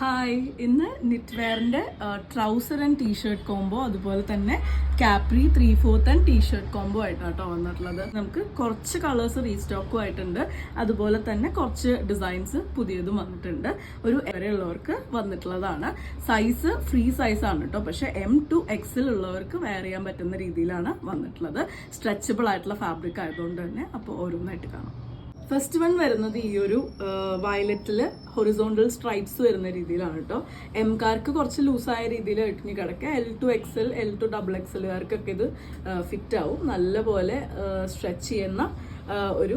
Hi, ഇന്ന് നിറ്റ്വെയറിൻ്റെ trouser and T shirt combo, അതുപോലെ തന്നെ കാപ്രി 3/4 ആൻഡ് ടീഷർട്ട് കോംബോ ആയിട്ടാണ് കേട്ടോ വന്നിട്ടുള്ളത്. നമുക്ക് കുറച്ച് കളേഴ്സ് റീസ്റ്റോക്കും ആയിട്ടുണ്ട്, അതുപോലെ തന്നെ കുറച്ച് ഡിസൈൻസ് പുതിയതും വന്നിട്ടുണ്ട്. ഒരു വരെയുള്ളവർക്ക് വന്നിട്ടുള്ളതാണ്. സൈസ് ഫ്രീ സൈസാണ് കേട്ടോ, പക്ഷെ M to XL ഉള്ളവർക്ക് വെയർ ചെയ്യാൻ പറ്റുന്ന രീതിയിലാണ് വന്നിട്ടുള്ളത്. സ്ട്രെച്ചബിൾ ആയിട്ടുള്ള ഫാബ്രിക് ആയതുകൊണ്ട് തന്നെ അപ്പോൾ ഓരോന്നായിട്ട് കാണാം. ഫസ്റ്റ് വൺ വരുന്നത് ഈ ഒരു വയലറ്റിൽ ഹൊറിസോണ്ടൽ സ്ട്രൈപ്സ് വരുന്ന രീതിയിലാണ് കേട്ടോ. കാർക്ക് കുറച്ച് ലൂസായ രീതിയിൽ ഇട്ടിങ്ങി കിടക്കുക. L to XL, L to XXL കാർക്കൊക്കെ ഇത് ഫിറ്റ് ആവും. നല്ലപോലെ സ്ട്രെച്ച് ചെയ്യുന്ന ഒരു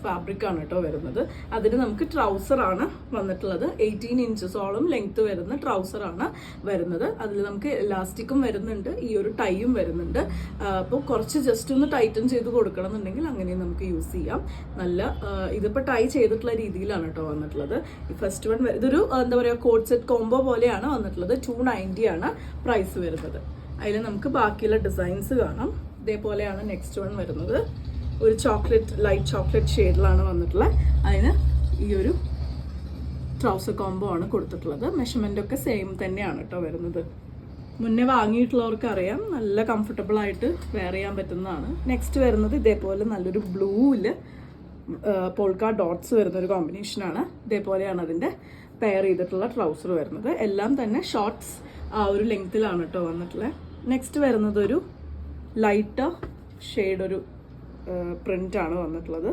ഫാബ്രിക് ആണ് കേട്ടോ വരുന്നത്. അതിന് നമുക്ക് ട്രൗസറാണ് വന്നിട്ടുള്ളത്. 18 ഇഞ്ചസോളം ലെങ്ത് വരുന്ന ട്രൗസറാണ് വരുന്നത്. അതിൽ നമുക്ക് ഇലാസ്റ്റിക്കും വരുന്നുണ്ട്, ഈ ഒരു ടൈയും വരുന്നുണ്ട്. അപ്പോൾ കുറച്ച് ജസ്റ്റ് ഒന്ന് ടൈറ്റൻ ചെയ്ത് കൊടുക്കണം എന്നുണ്ടെങ്കിൽ അങ്ങനെയും നമുക്ക് യൂസ് ചെയ്യാം. നല്ല ഇതിപ്പോൾ ടൈ ചെയ്തിട്ടുള്ള രീതിയിലാണ് കേട്ടോ വന്നിട്ടുള്ളത്. ഈ ഫസ്റ്റ് വൺ ഇതൊരു എന്താ പറയുക കോഡ് സെറ്റ് കോംബോ പോലെയാണ് വന്നിട്ടുള്ളത്. 290 ആണ് പ്രൈസ് വരുന്നത്. അതിൽ നമുക്ക് ബാക്കിയുള്ള ഡിസൈൻസ് കാണാം. ഇതേപോലെയാണ് നെക്സ്റ്റ് വൺ വരുന്നത്. ഒരു ലൈറ്റ് ചോക്ലേറ്റ് ഷെയ്ഡിലാണ് വന്നിട്ടുള്ളത്. അതിന് ഈ ഒരു ട്രൗസർ കോംബോ ആണ് കൊടുത്തിട്ടുള്ളത്. മെഷർമെൻ്റ് ഒക്കെ സെയിം തന്നെയാണ് കേട്ടോ വരുന്നത്. മുന്നേ വാങ്ങിയിട്ടുള്ളവർക്ക് അറിയാം, നല്ല കംഫർട്ടബിൾ ആയിട്ട് വെയർ ചെയ്യാൻ പറ്റുന്നതാണ്. നെക്സ്റ്റ് വരുന്നത് ഇതേപോലെ നല്ലൊരു ബ്ലൂവിൽ പോൾക്ക ഡോട്ട്സ് വരുന്നൊരു കോമ്പിനേഷനാണ്. ഇതേപോലെയാണ് അതിൻ്റെ പെയർ ചെയ്തിട്ടുള്ള ട്രൗസർ വരുന്നത്. എല്ലാം തന്നെ ഷോർട്ട്സ് ആ ഒരു ലെങ്ത്തിലാണ് കേട്ടോ വന്നിട്ടുള്ളത്. നെക്സ്റ്റ് വരുന്നത് ഒരു ലൈറ്റ് ഷെയ്ഡ് ഒരു പ്രിൻ്റാണ് വന്നിട്ടുള്ളത്.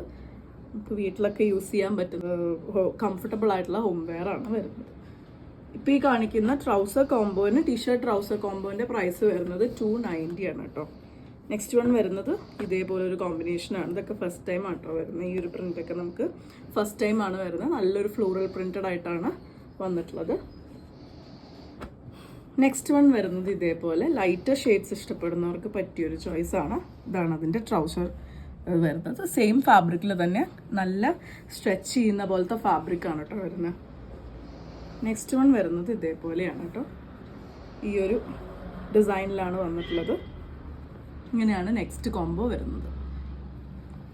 നമുക്ക് വീട്ടിലൊക്കെ യൂസ് ചെയ്യാൻ പറ്റുന്ന കംഫർട്ടബിൾ ആയിട്ടുള്ള ഹോം വെയർ ആണ് വരുന്നത്. ഇപ്പോൾ ഈ കാണിക്കുന്ന ട്രൗസർ കോംബോന് ടീഷർട്ട് ട്രൗസർ കോംബോൻ്റെ പ്രൈസ് വരുന്നത് 290 ആണ് കേട്ടോ. നെക്സ്റ്റ് വൺ വരുന്നത് ഇതേപോലെ ഒരു കോമ്പിനേഷനാണ്. ഇതൊക്കെ ഫസ്റ്റ് ടൈം ആണ് കേട്ടോ വരുന്നത്. ഈ ഒരു പ്രിൻ്റൊക്കെ നമുക്ക് ഫസ്റ്റ് ടൈം ആണ് വരുന്നത്. നല്ലൊരു ഫ്ലോറൽ പ്രിൻറ്റഡ് ആയിട്ടാണ് വന്നിട്ടുള്ളത്. നെക്സ്റ്റ് വൺ വരുന്നത് ഇതേപോലെ ലൈറ്റർ ഷെയ്ഡ്സ് ഇഷ്ടപ്പെടുന്നവർക്ക് പറ്റിയൊരു ചോയ്സാണ്. ഇതാണ് അതിൻ്റെ ട്രൗസർ വരുന്നത്. സെയിം ഫാബ്രിക്കിൽ തന്നെ നല്ല സ്ട്രെച്ച് ചെയ്യുന്ന പോലത്തെ ഫാബ്രിക്കാണ് കേട്ടോ വരുന്നത്. നെക്സ്റ്റ് വൺ വരുന്നത് ഇതേപോലെയാണ് കേട്ടോ. ഈ ഒരു ഡിസൈനിലാണ് വന്നിട്ടുള്ളത്. ഇങ്ങനെയാണ് നെക്സ്റ്റ് കോംബോ വരുന്നത്.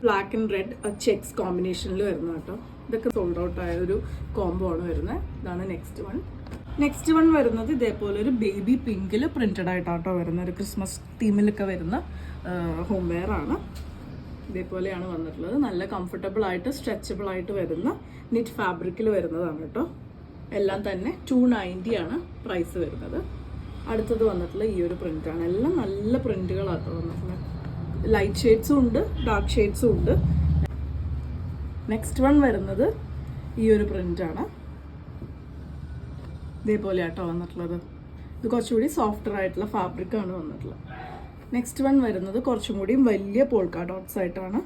ബ്ലാക്ക് ആൻഡ് റെഡ് ചെക്സ് കോമ്പിനേഷനിൽ വരുന്നത് കേട്ടോ. ഇതൊക്കെ സോൾഡ് ഔട്ട് ആയ ഒരു കോംബോ ആണ് വരുന്നത്. ഇതാണ് നെക്സ്റ്റ് വൺ. നെക്സ്റ്റ് വൺ വരുന്നത് ഇതേപോലെ ഒരു ബേബി പിങ്കിൽ പ്രിന്റഡ് ആയിട്ടാട്ടോ വരുന്ന ഒരു ക്രിസ്മസ് തീമിലൊക്കെ വരുന്ന ഹോം വെയർ ആണ്. ഇതേപോലെയാണ് വന്നിട്ടുള്ളത്. നല്ല കംഫർട്ടബിൾ ആയിട്ട് സ്ട്രെച്ചബിൾ ആയിട്ട് വരുന്ന നിറ്റ് ഫാബ്രിക്കിൽ വരുന്നതാണ് കേട്ടോ. എല്ലാം തന്നെ 290 ആണ് പ്രൈസ് വരുന്നത്. അടുത്തത് വന്നിട്ടുള്ള ഈ ഒരു പ്രിന്റാണ്. എല്ലാം നല്ല പ്രിന്റുകളാട്ടോ വന്നിട്ടുള്ളത്. ലൈറ്റ് ഷെയ്ഡ്സും ഉണ്ട്, ഡാർക്ക് ഷെയ്ഡ്സും ഉണ്ട്. നെക്സ്റ്റ് വൺ വരുന്നത് ഈ ഒരു പ്രിന്റാണ്. ഇതേപോലെ ആട്ടോ വന്നിട്ടുള്ളത്. ഇത് കുറച്ചുകൂടി സോഫ്റ്റർ ആയിട്ടുള്ള ഫാബ്രിക്കാണ് വന്നിട്ടുള്ളത്. നെക്സ്റ്റ് വൺ വരുന്നത് കുറച്ചും കൂടി വലിയ പോൾക്ക ഡോട്ട്സ് ആയിട്ടാണ്.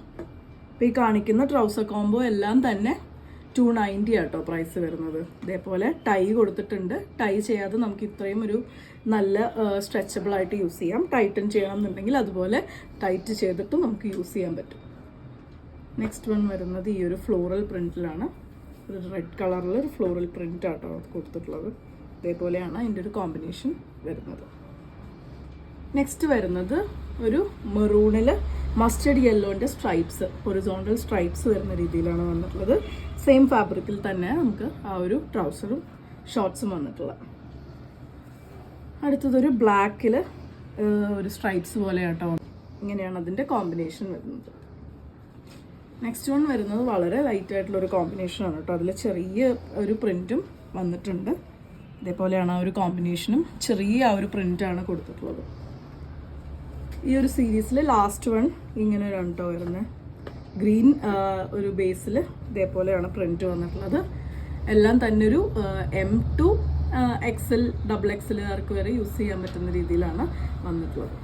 അപ്പോൾ ഈ കാണിക്കുന്ന ട്രൗസർ കോംബോ എല്ലാം തന്നെ 290 ആട്ടോ പ്രൈസ് വരുന്നത്. ഇതേപോലെ ടൈ കൊടുത്തിട്ടുണ്ട്. ടൈ ചെയ്യാതെ നമുക്ക് ഇത്രയും ഒരു നല്ല സ്ട്രെച്ചബിൾ ആയിട്ട് യൂസ് ചെയ്യാം. ടൈറ്റൻ ചെയ്യണം എന്നുണ്ടെങ്കിൽ അതുപോലെ ടൈറ്റ് ചെയ്തിട്ട് നമുക്ക് യൂസ് ചെയ്യാൻ പറ്റും. നെക്സ്റ്റ് വൺ വരുന്നത് ഈ ഒരു ഫ്ലോറൽ പ്രിന്റിലാണ്. ഒരു റെഡ് കളറിൽ ഒരു ഫ്ലോറൽ പ്രിന്റ് ആട്ടോ കൊടുത്തിട്ടുള്ളത്. ഇതേപോലെയാണ് അതിൻ്റെ ഒരു കോമ്പിനേഷൻ വരുന്നത്. നെക്സ്റ്റ് വരുന്നത് ഒരു മെറൂണിൽ മസ്റ്റർഡ് യെല്ലോൻ്റെ സ്ട്രൈപ്സ്, ഹൊറിസോണ്ടൽ സ്ട്രൈപ്സ് വരുന്ന രീതിയിലാണ് വന്നിട്ടുള്ളത്. സെയിം ഫാബ്രിക്കിൽ തന്നെ നമുക്ക് ആ ഒരു ട്രൗസറും ഷോർട്ട്സും വന്നിട്ടുള്ളത്. അടുത്തതൊരു ബ്ലാക്കിൽ ഒരു സ്ട്രൈപ്സ് പോലെ ആട്ടോ. ഇങ്ങനെയാണ് അതിൻ്റെ കോമ്പിനേഷൻ വരുന്നത്. നെക്സ്റ്റ് വൺ വരുന്നത് വളരെ ലൈറ്റ് ആയിട്ടുള്ള ഒരു കോമ്പിനേഷനാണ് കേട്ടോ. അതിൽ ചെറിയ ഒരു പ്രിൻറ്റും വന്നിട്ടുണ്ട്. ഇതേപോലെയാണ് ആ ഒരു കോമ്പിനേഷനും ചെറിയ ആ ഒരു പ്രിൻ്റാണ് കൊടുത്തിട്ടുള്ളത്. ഈ ഒരു സീരീസിൽ ലാസ്റ്റ് വൺ ഇങ്ങനെയാണ് കേട്ടോ വരുന്നത്. ഗ്രീൻ ഒരു ബേസിൽ ഇതേപോലെയാണ് പ്രിന്റ് വന്നിട്ടുള്ളത്. എല്ലാം തന്നെ ഒരു M to XL XXLകാർക്ക് വരെ യൂസ് ചെയ്യാൻ പറ്റുന്ന രീതിയിലാണ് വന്നിട്ടുള്ളത്.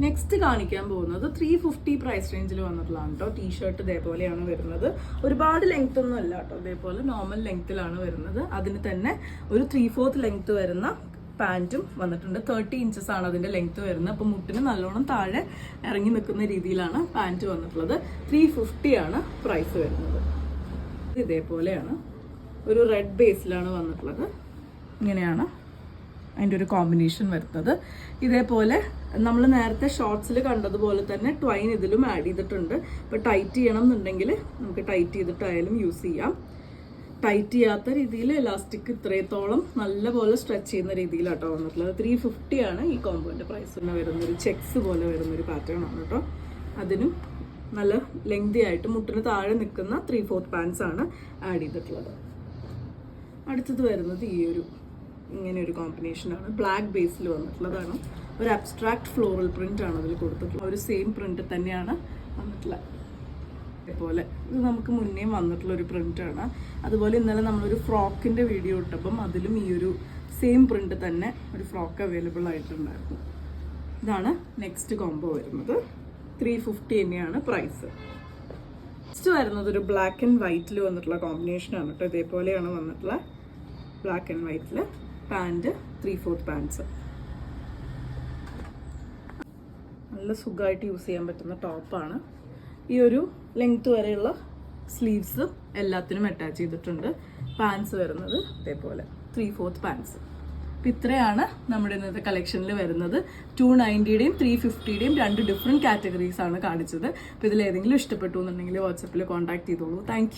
നെക്സ്റ്റ് കാണിക്കാൻ പോകുന്നത് 350 പ്രൈസ് റേഞ്ചിൽ വന്നിട്ടുള്ളതാണ് കേട്ടോ. ടീഷർട്ട് ഇതേപോലെയാണ് വരുന്നത്. ഒരുപാട് ലെങ്ത് ഒന്നും അല്ല കേട്ടോ. ഇതേപോലെ നോർമൽ ലെങ്ത്തിലാണ് വരുന്നത്. അതിന് തന്നെ ഒരു 3/4 ലെങ്ത് വരുന്ന പാൻറ്റും വന്നിട്ടുണ്ട്. 30 ഇഞ്ചസ് ആണ് അതിൻ്റെ ലെങ്ത് വരുന്നത്. അപ്പോൾ മുട്ടിന് നല്ലോണം താഴെ ഇറങ്ങി നിൽക്കുന്ന രീതിയിലാണ് പാൻറ്റ് വന്നിട്ടുള്ളത്. 350 ആണ് പ്രൈസ് വരുന്നത്. ഇതേപോലെയാണ് ഒരു റെഡ് ബേസിലാണ് വന്നിട്ടുള്ളത്. ഇങ്ങനെയാണ് അതിൻ്റെ ഒരു കോമ്പിനേഷൻ വരുന്നത്. ഇതേപോലെ നമ്മൾ നേരത്തെ ഷോർട്സിൽ കണ്ടതുപോലെ തന്നെ ട്വൈൻ ഇതിലും ആഡ് ചെയ്തിട്ടുണ്ട്. ഇപ്പോൾ ടൈറ്റ് ചെയ്യണം എന്നുണ്ടെങ്കിൽ നമുക്ക് ടൈറ്റ് ചെയ്തിട്ടായാലും യൂസ് ചെയ്യാം. ടൈറ്റ് ചെയ്യാത്ത രീതിയിൽ ഇലാസ്റ്റിക് ഇത്രത്തോളം നല്ലപോലെ സ്ട്രെച്ച് ചെയ്യുന്ന രീതിയിലാട്ടോ വന്നിട്ടുള്ളത്. 350 ആണ് ഈ കോമ്പോന്റെ പ്രൈസ്. പിന്നെ വരുന്നൊരു ചെക്സ് പോലെ വരുന്നൊരു പാറ്റേൺ ആണ് കേട്ടോ. അതിനും നല്ല ലെങ്തി ആയിട്ട് മുട്ടിന് താഴെ നിൽക്കുന്ന 3/4 പാൻസ് ആണ് ആഡ് ചെയ്തിട്ടുള്ളത്. അടുത്തത് വരുന്നത് ഈ ഒരു ഇങ്ങനെ ഒരു കോമ്പിനേഷനാണ്. ബ്ലാക്ക് ബേസിൽ വന്നിട്ടുള്ളതാണ്. ഒരു അബ്സ്ട്രാക്ട് ഫ്ലോറൽ പ്രിന്റ് ആണ് അതിൽ കൊടുത്തിട്ടുള്ളത്. ഒരു സെയിം പ്രിന്റ് തന്നെയാണ് വന്നിട്ടുള്ളത്. അതേപോലെ ഇത് നമുക്ക് മുന്നേ വന്നിട്ടുള്ള ഒരു പ്രിന്റാണ്. അതുപോലെ ഇന്നലെ നമ്മളൊരു ഫ്രോക്കിന്റെ വീഡിയോ ഇട്ടപ്പം അതിലും ഈ ഒരു സെയിം പ്രിന്റ് തന്നെ ഒരു ഫ്രോക്ക് അവൈലബിൾ ആയിട്ടുണ്ടായിരുന്നു. ഇതാണ് നെക്സ്റ്റ് കോംബോ വരുന്നത്. 350 തന്നെയാണ് പ്രൈസ്. നെക്സ്റ്റ് വരുന്നത് ഒരു ബ്ലാക്ക് ആൻഡ് വൈറ്റിൽ വന്നിട്ടുള്ള കോമ്പിനേഷനാണ് കേട്ടോ. ഇതേപോലെയാണ് വന്നിട്ടുള്ള ബ്ലാക്ക് ആൻഡ് വൈറ്റിൽ പാൻറ് 3/4 പാൻസ്. നല്ല സുഖമായിട്ട് യൂസ് ചെയ്യാൻ പറ്റുന്ന ടോപ്പാണ്. ഈ ഒരു ലെങ്ത് വരെയുള്ള സ്ലീവ്സ് എല്ലാത്തിനും അറ്റാച്ച് ചെയ്തിട്ടുണ്ട്. പാൻസ് വരുന്നത് ഇതേപോലെ 3/4 പാൻസ്. അപ്പം ഇത്രയാണ് നമ്മുടെ ഇന്നത്തെ കളക്ഷനിൽ വരുന്നത്. 290യുടെയും 350യുടെയും 2 ഡിഫറെൻറ്റ് കാറ്റഗറീസ് ആണ് കാണിച്ചത്. അപ്പോൾ ഇതിൽ ഏതെങ്കിലും ഇഷ്ടപ്പെട്ടു എന്നുണ്ടെങ്കിൽ വാട്സപ്പിൽ കോൺടാക്ട് ചെയ്തോളൂ. താങ്ക്